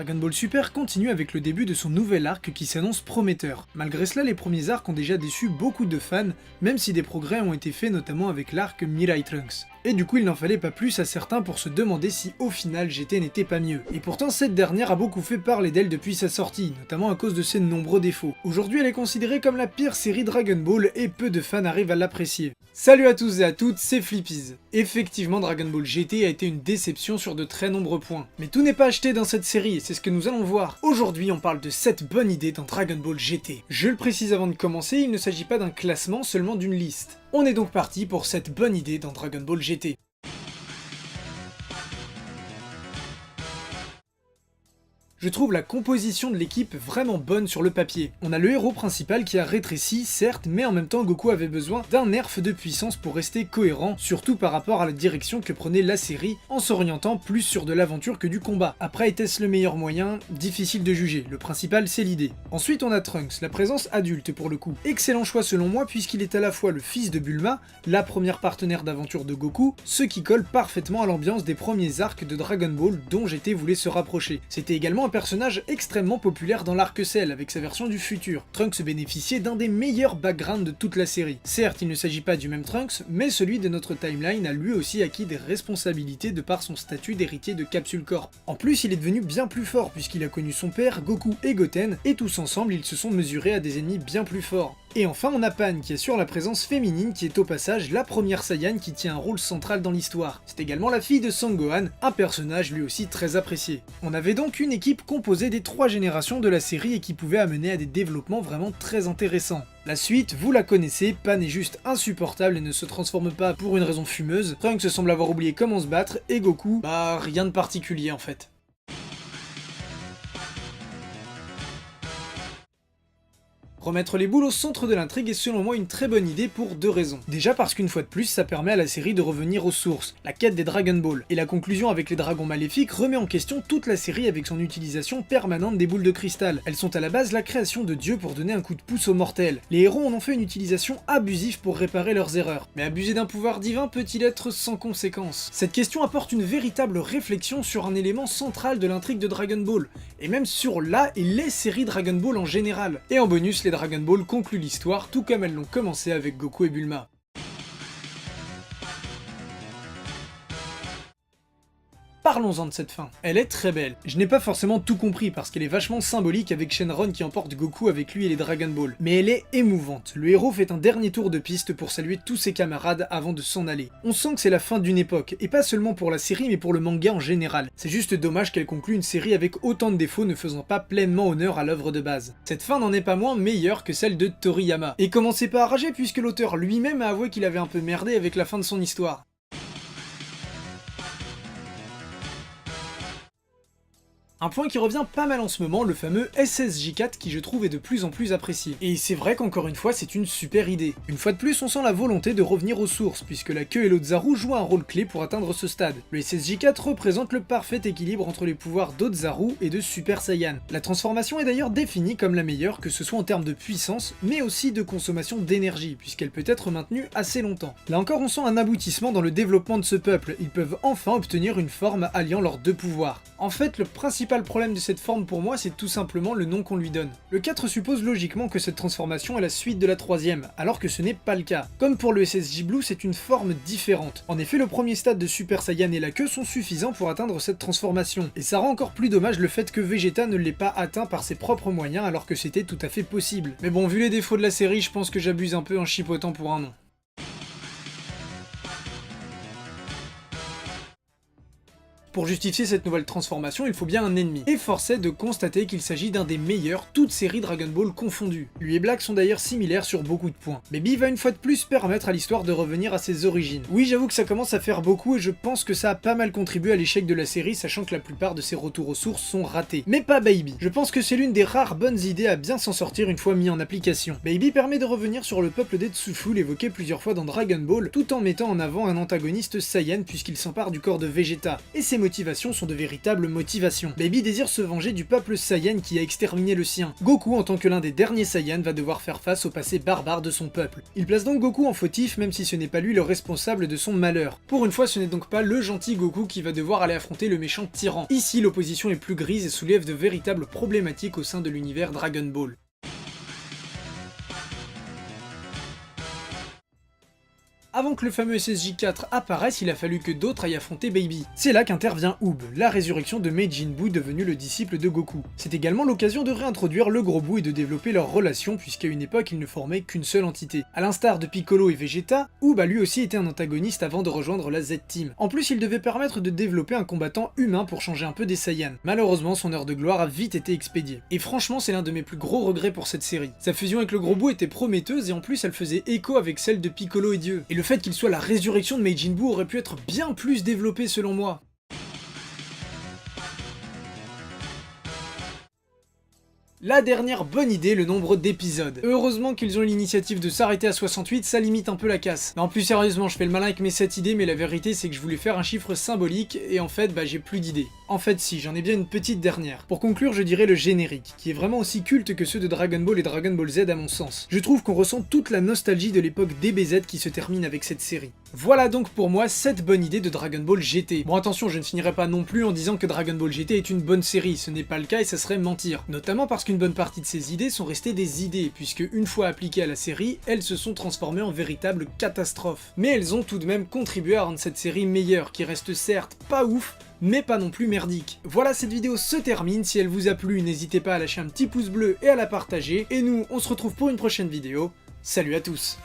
Dragon Ball Super continue avec le début de son nouvel arc qui s'annonce prometteur. Malgré cela, les premiers arcs ont déjà déçu beaucoup de fans, même si des progrès ont été faits notamment avec l'arc Mirai Trunks. Et du coup il n'en fallait pas plus à certains pour se demander si au final GT n'était pas mieux. Et pourtant cette dernière a beaucoup fait parler d'elle depuis sa sortie, notamment à cause de ses nombreux défauts. Aujourd'hui elle est considérée comme la pire série Dragon Ball et peu de fans arrivent à l'apprécier. Salut à tous et à toutes, c'est Flippies. Effectivement Dragon Ball GT a été une déception sur de très nombreux points. Mais tout n'est pas acheté dans cette série et c'est ce que nous allons voir. Aujourd'hui on parle de 7 bonnes idées dans Dragon Ball GT. Je le précise avant de commencer, il ne s'agit pas d'un classement, seulement d'une liste. On est donc parti pour cette bonne idée dans Dragon Ball GT. Je trouve la composition de l'équipe vraiment bonne sur le papier. On a le héros principal qui a rétréci, certes, mais en même temps Goku avait besoin d'un nerf de puissance pour rester cohérent, surtout par rapport à la direction que prenait la série, en s'orientant plus sur de l'aventure que du combat. Après, était-ce le meilleur moyen? Difficile de juger, le principal c'est l'idée. Ensuite on a Trunks, la présence adulte pour le coup. Excellent choix selon moi puisqu'il est à la fois le fils de Bulma, la première partenaire d'aventure de Goku, ce qui colle parfaitement à l'ambiance des premiers arcs de Dragon Ball dont GT voulait se rapprocher. C'était également un personnage extrêmement populaire dans l'arc Cell avec sa version du futur. Trunks bénéficiait d'un des meilleurs backgrounds de toute la série. Certes, il ne s'agit pas du même Trunks, mais celui de notre timeline a lui aussi acquis des responsabilités de par son statut d'héritier de Capsule Corp. En plus, il est devenu bien plus fort puisqu'il a connu son père, Goku et Goten, et tous ensemble ils se sont mesurés à des ennemis bien plus forts. Et enfin on a Pan qui assure la présence féminine qui est au passage la première Saiyan qui tient un rôle central dans l'histoire. C'est également la fille de Son Gohan, un personnage lui aussi très apprécié. On avait donc une équipe composée des 3 générations de la série et qui pouvait amener à des développements vraiment très intéressants. La suite, vous la connaissez, Pan est juste insupportable et ne se transforme pas pour une raison fumeuse, Trunks semble avoir oublié comment se battre, et Goku, bah rien de particulier en fait. Remettre les boules au centre de l'intrigue est selon moi une très bonne idée pour 2 raisons. Déjà parce qu'une fois de plus, ça permet à la série de revenir aux sources, la quête des Dragon Ball. Et la conclusion avec les dragons maléfiques remet en question toute la série avec son utilisation permanente des boules de cristal. Elles sont à la base la création de Dieu pour donner un coup de pouce aux mortels. Les héros en ont fait une utilisation abusive pour réparer leurs erreurs. Mais abuser d'un pouvoir divin peut-il être sans conséquence? Cette question apporte une véritable réflexion sur un élément central de l'intrigue de Dragon Ball, et même sur la et les séries Dragon Ball en général. Et en bonus, les Dragon Ball concluent l'histoire tout comme elles l'ont commencé avec Goku et Bulma. Parlons-en de cette fin. Elle est très belle. Je n'ai pas forcément tout compris parce qu'elle est vachement symbolique avec Shenron qui emporte Goku avec lui et les Dragon Ball. Mais elle est émouvante. Le héros fait un dernier tour de piste pour saluer tous ses camarades avant de s'en aller. On sent que c'est la fin d'une époque, et pas seulement pour la série mais pour le manga en général. C'est juste dommage qu'elle conclue une série avec autant de défauts ne faisant pas pleinement honneur à l'œuvre de base. Cette fin n'en est pas moins meilleure que celle de Toriyama. Et commencez pas à rager puisque l'auteur lui-même a avoué qu'il avait un peu merdé avec la fin de son histoire. Un point qui revient pas mal en ce moment, le fameux SSJ4 qui je trouve est de plus en plus apprécié. Et c'est vrai qu'encore une fois c'est une super idée. Une fois de plus on sent la volonté de revenir aux sources, puisque la queue et l'Otzaru jouent un rôle clé pour atteindre ce stade. Le SSJ4 représente le parfait équilibre entre les pouvoirs d'Otzaru et de Super Saiyan. La transformation est d'ailleurs définie comme la meilleure, que ce soit en termes de puissance, mais aussi de consommation d'énergie, puisqu'elle peut être maintenue assez longtemps. Là encore on sent un aboutissement dans le développement de ce peuple, ils peuvent enfin obtenir une forme alliant leurs 2 pouvoirs. En fait le principal problème de cette forme pour moi c'est tout simplement le nom qu'on lui donne. Le 4 suppose logiquement que cette transformation est la suite de la 3ème, alors que ce n'est pas le cas. Comme pour le SSJ Blue c'est une forme différente. En effet le premier stade de Super Saiyan et la queue sont suffisants pour atteindre cette transformation, et ça rend encore plus dommage le fait que Vegeta ne l'ait pas atteint par ses propres moyens alors que c'était tout à fait possible. Mais bon vu les défauts de la série je pense que j'abuse un peu en chipotant pour un nom. Pour justifier cette nouvelle transformation, il faut bien un ennemi. Et force est de constater qu'il s'agit d'un des meilleurs, toutes séries Dragon Ball confondues. Lui et Black sont d'ailleurs similaires sur beaucoup de points. Baby va une fois de plus permettre à l'histoire de revenir à ses origines. Oui, j'avoue que ça commence à faire beaucoup et je pense que ça a pas mal contribué à l'échec de la série, sachant que la plupart de ses retours aux sources sont ratés. Mais pas Baby. Je pense que c'est l'une des rares bonnes idées à bien s'en sortir une fois mis en application. Baby permet de revenir sur le peuple des Tsufu, l'évoqué plusieurs fois dans Dragon Ball, tout en mettant en avant un antagoniste Saiyan puisqu'il s'empare du corps de Vegeta. Et c'est motivations sont de véritables motivations. Baby désire se venger du peuple Saiyan qui a exterminé le sien. Goku, en tant que l'un des derniers Saiyans, va devoir faire face au passé barbare de son peuple. Il place donc Goku en fautif, même si ce n'est pas lui le responsable de son malheur. Pour une fois, ce n'est donc pas le gentil Goku qui va devoir aller affronter le méchant tyran. Ici, l'opposition est plus grise et soulève de véritables problématiques au sein de l'univers Dragon Ball. Avant que le fameux SSJ-4 apparaisse, il a fallu que d'autres aillent affronter Baby. C'est là qu'intervient Oob, la résurrection de Majin Buu devenu le disciple de Goku. C'est également l'occasion de réintroduire le Gros Buu et de développer leur relation puisqu'à une époque ils ne formaient qu'une seule entité. A l'instar de Piccolo et Vegeta, Oob a lui aussi été un antagoniste avant de rejoindre la Z-Team. En plus, il devait permettre de développer un combattant humain pour changer un peu des Saiyans. Malheureusement, son heure de gloire a vite été expédiée. Et franchement, c'est l'un de mes plus gros regrets pour cette série. Sa fusion avec le Gros Buu était prometteuse et en plus elle faisait écho avec celle de Piccolo et Dieu. Et le fait qu'il soit la résurrection de Majin Buu aurait pu être bien plus développé selon moi. La dernière bonne idée, le nombre d'épisodes. Heureusement qu'ils ont eu l'initiative de s'arrêter à 68, ça limite un peu la casse. Non, plus sérieusement, je fais le malin avec mes 7 idées, mais la vérité c'est que je voulais faire un chiffre symbolique, et en fait, j'ai plus d'idées. En fait si, j'en ai bien une petite dernière. Pour conclure, je dirais le générique, qui est vraiment aussi culte que ceux de Dragon Ball et Dragon Ball Z à mon sens. Je trouve qu'on ressent toute la nostalgie de l'époque DBZ qui se termine avec cette série. Voilà donc pour moi 7 bonnes idées de Dragon Ball GT. Bon attention, je ne finirai pas non plus en disant que Dragon Ball GT est une bonne série, ce n'est pas le cas et ça serait mentir. Notamment parce qu'une bonne partie de ces idées sont restées des idées, puisque une fois appliquées à la série, elles se sont transformées en véritables catastrophes. Mais elles ont tout de même contribué à rendre cette série meilleure, qui reste certes pas ouf, mais pas non plus merdique. Voilà, cette vidéo se termine, si elle vous a plu, n'hésitez pas à lâcher un petit pouce bleu et à la partager, et nous, on se retrouve pour une prochaine vidéo. Salut à tous!